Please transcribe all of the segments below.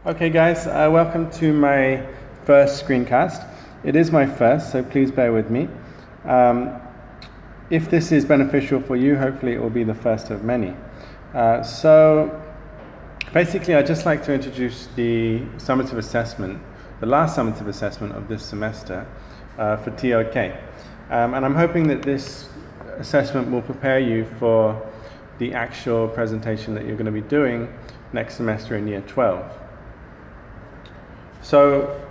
Okay guys, welcome to my first screencast. It is my first, so please bear with me. If this is beneficial for you, hopefully it will be the first of many. So basically I'd just like to introduce the summative assessment, the last summative assessment of this semester for TOK. And I'm hoping that this assessment will prepare you for the actual presentation that you're going to be doing next semester in year 12. So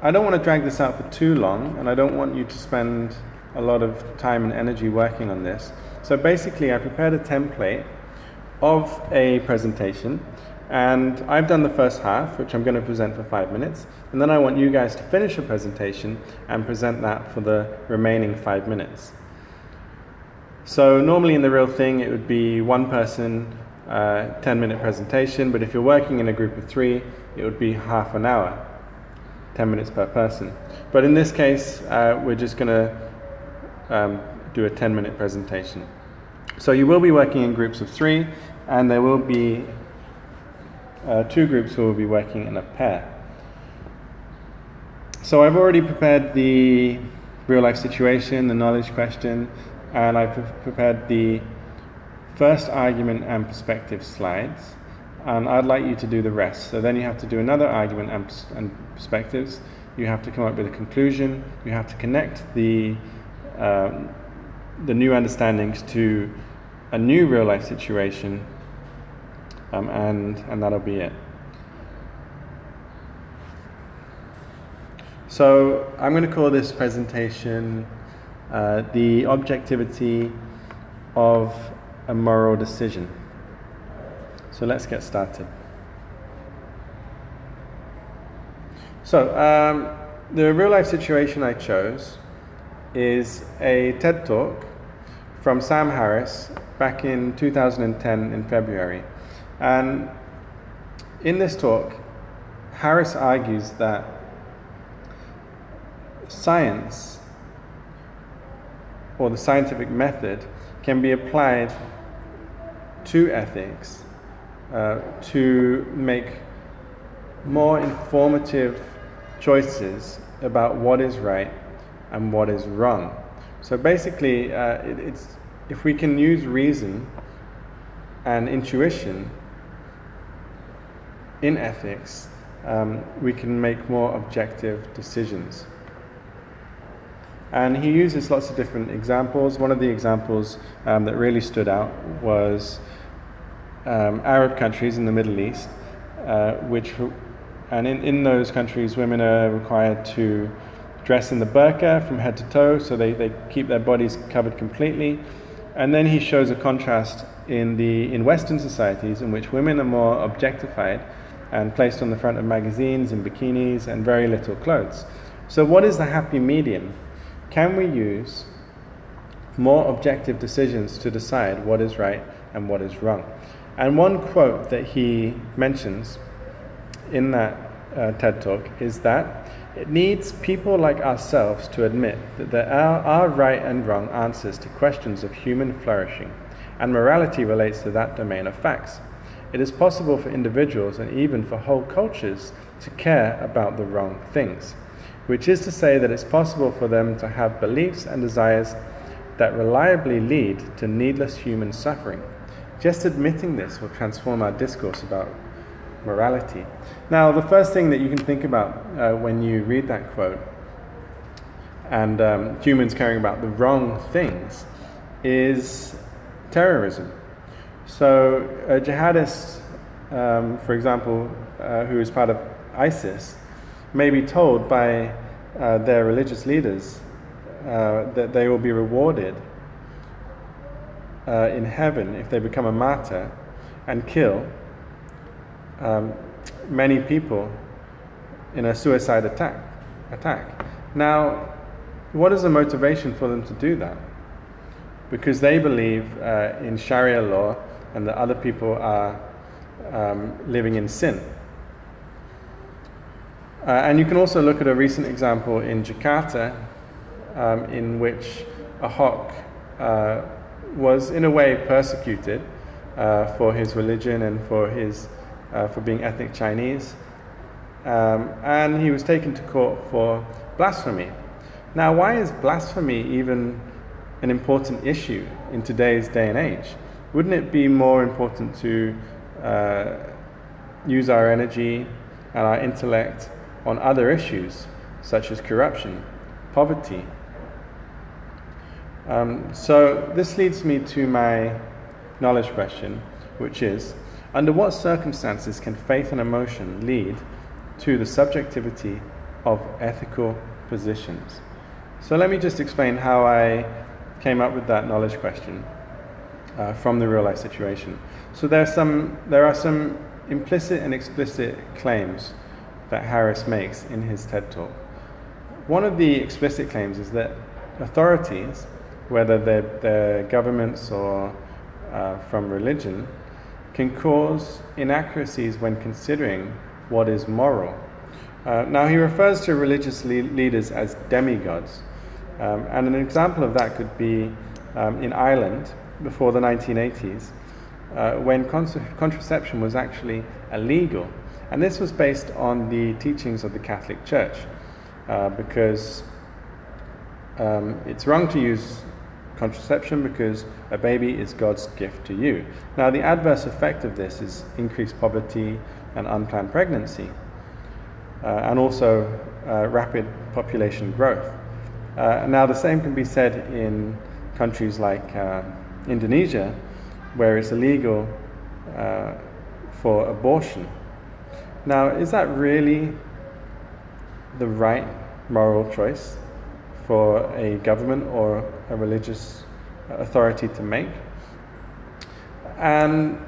I don't want to drag this out for too long, and I don't want you to spend a lot of time and energy working on this. So basically I prepared a template of a presentation, and I've done the first half, which I'm going to present for 5 minutes, and then I want you guys to finish a presentation and present that for the remaining 5 minutes. So normally in the real thing it would be one person, 10-minute presentation, but if you're working in a group of 3, it would be half an hour, 10 minutes per person. But in this case, we're just going to do a 10-minute presentation. So you will be working in groups of 3, and there will be 2 groups who will be working in a pair. So I've already prepared the real-life situation, the knowledge question, and I've prepared the first argument and perspective slides, and I'd like you to do the rest. So then you have to do another argument and perspectives. You have to come up with a conclusion. You have to connect the new understandings to a new real-life situation, and that'll be it. So I'm going to call this presentation the objectivity of a moral decision. So let's get started. So the real life situation I chose is a TED Talk from Sam Harris back in 2010 in February. And in this talk, Harris argues that science, or the scientific method, can be applied to ethics to make more informative choices about what is right and what is wrong. So basically, if we can use reason and intuition in ethics, we can make more objective decisions. And he uses lots of different examples. One of the examples that really stood out was Arab countries in the Middle East, in those countries women are required to dress in the burqa from head to toe, so they keep their bodies covered completely. And then he shows a contrast in Western societies in which women are more objectified and placed on the front of magazines in bikinis and very little clothes. So what is the happy medium? Can we use more objective decisions to decide what is right and what is wrong? And one quote that he mentions in that TED Talk is that it needs people like ourselves to admit that there are right and wrong answers to questions of human flourishing, and morality relates to that domain of facts. It is possible for individuals and even for whole cultures to care about the wrong things, which is to say that it's possible for them to have beliefs and desires that reliably lead to needless human suffering. Just admitting this will transform our discourse about morality. Now, the first thing that you can think about when you read that quote, and humans caring about the wrong things, is terrorism. So a jihadist, for example, who is part of ISIS, may be told by their religious leaders that they will be rewarded in heaven if they become a martyr and kill many people in a suicide attack. Now, what is the motivation for them to do that? Because they believe in Sharia law and that other people are living in sin. And you can also look at a recent example in Jakarta, in which Ahok was in a way persecuted for his religion and for his for being ethnic Chinese, and he was taken to court for blasphemy. Now, why is blasphemy even an important issue in today's day and age? Wouldn't it be more important to use our energy and our intellect on other issues such as corruption, poverty? So this leads me to my knowledge question, which is, under what circumstances can faith and emotion lead to the subjectivity of ethical positions? So let me just explain how I came up with that knowledge question from the real life situation. So there are some implicit and explicit claims that Harris makes in his TED Talk. One of the explicit claims is that authorities, whether they're governments or from religion, can cause inaccuracies when considering what is moral. Now he refers to religious leaders as demigods, and an example of that could be in Ireland before the 1980s, when contraception was actually illegal. And this was based on the teachings of the Catholic Church, because it's wrong to use contraception because a baby is God's gift to you. Now, the adverse effect of this is increased poverty and unplanned pregnancy, and also rapid population growth. Now, the same can be said in countries like Indonesia, where it's illegal for abortion. Now, is that really the right moral choice for a government or a religious authority to make? And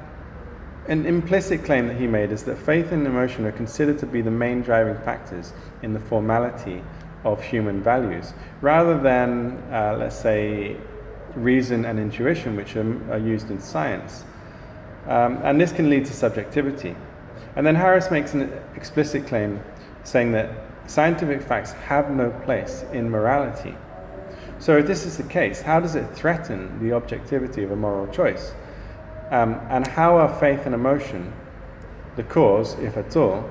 an implicit claim that he made is that faith and emotion are considered to be the main driving factors in the formality of human values, rather than, let's say, reason and intuition, which are used in science. And this can lead to subjectivity. And then Harris makes an explicit claim saying that scientific facts have no place in morality. So if this is the case, how does it threaten the objectivity of a moral choice? And how are faith and emotion the cause, if at all,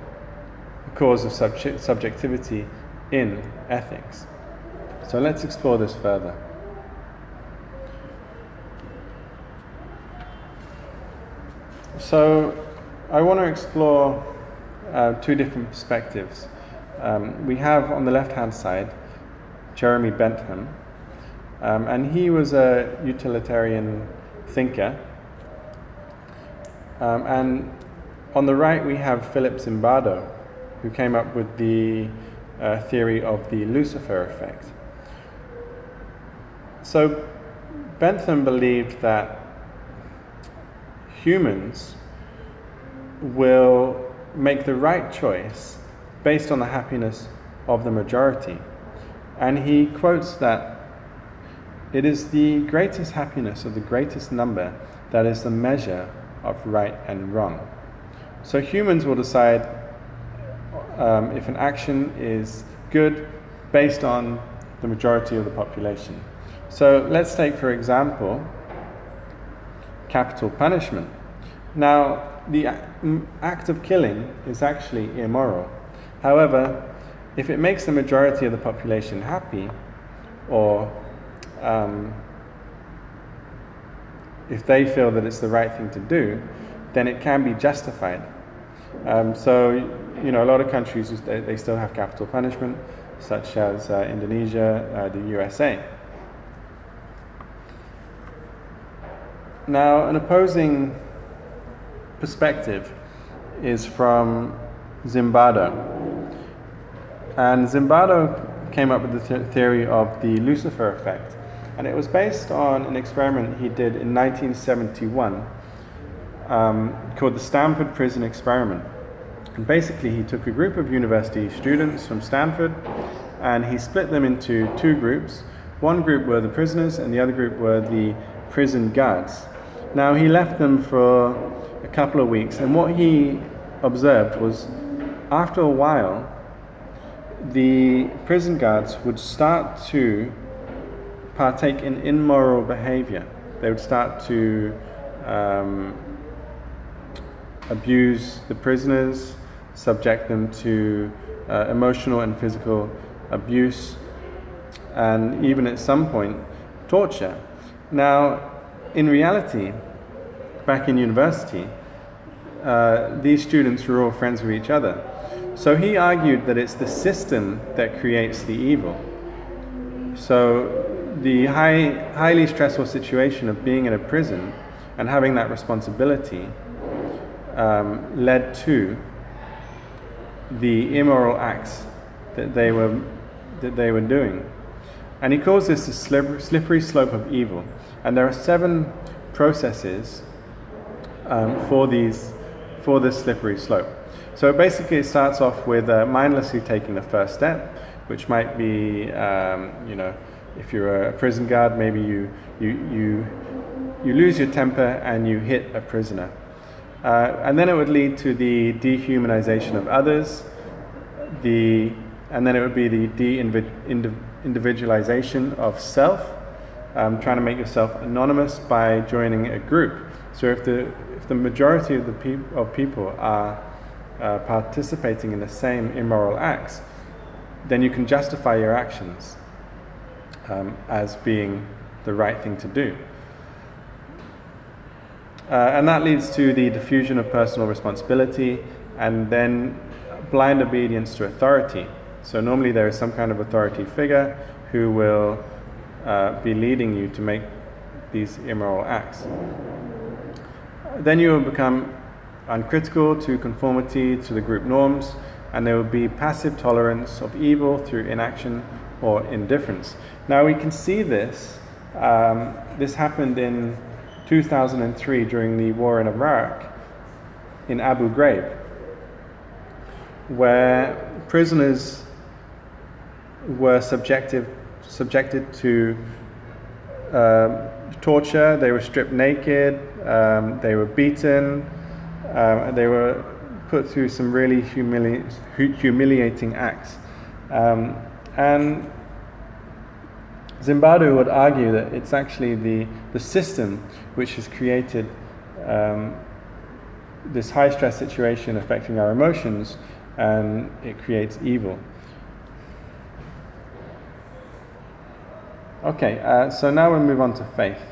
the cause of subjectivity in ethics? So let's explore this further. So I want to explore two different perspectives. We have on the left-hand side Jeremy Bentham, and he was a utilitarian thinker. And on the right we have Philip Zimbardo, who came up with the theory of the Lucifer effect. So Bentham believed that humans will make the right choice based on the happiness of the majority. And he quotes that it is the greatest happiness of the greatest number that is the measure of right and wrong. So humans will decide if an action is good based on the majority of the population. So let's take, for example, capital punishment. Now, the act of killing is actually immoral. However, if it makes the majority of the population happy, or if they feel that it's the right thing to do, then it can be justified. So, a lot of countries, they still have capital punishment, such as Indonesia, the USA. Now, an opposing perspective is from Zimbardo. And Zimbardo came up with the theory of the Lucifer effect. And it was based on an experiment he did in 1971 called the Stanford Prison Experiment. And basically he took a group of university students from Stanford and he split them into two groups. One group were the prisoners and the other group were the prison guards. Now he left them for a couple of weeks, and what he observed was after a while the prison guards would start to partake in immoral behavior. They would start to abuse the prisoners, subject them to emotional and physical abuse, and even at some point torture. Now, in reality, back in university, these students were all friends with each other. So he argued that it's the system that creates the evil. So the highly stressful situation of being in a prison and having that responsibility led to the immoral acts that they were doing. And he calls this the slippery slope of evil. And there are 7 processes for this slippery slope. So basically it starts off with mindlessly taking the first step, which might be, if you're a prison guard, maybe you lose your temper and you hit a prisoner. And then it would lead to the dehumanization of others, and then it would be the de-individualization of self, trying to make yourself anonymous by joining a group. So if the majority of people are participating in the same immoral acts, then you can justify your actions as being the right thing to do. And that leads to the diffusion of personal responsibility and then blind obedience to authority. So normally there is some kind of authority figure who will be leading you to make these immoral acts. Then you will become uncritical to conformity to the group norms, and there will be passive tolerance of evil through inaction or indifference. Now we can see this. This happened in 2003 during the war in Iraq, in Abu Ghraib, where prisoners were subjected to torture. They were stripped naked, they were beaten, they were put through some really humiliating acts. And Zimbardo would argue that it's actually the system which has created this high stress situation affecting our emotions, and it creates evil. Okay, so now we'll move on to faith.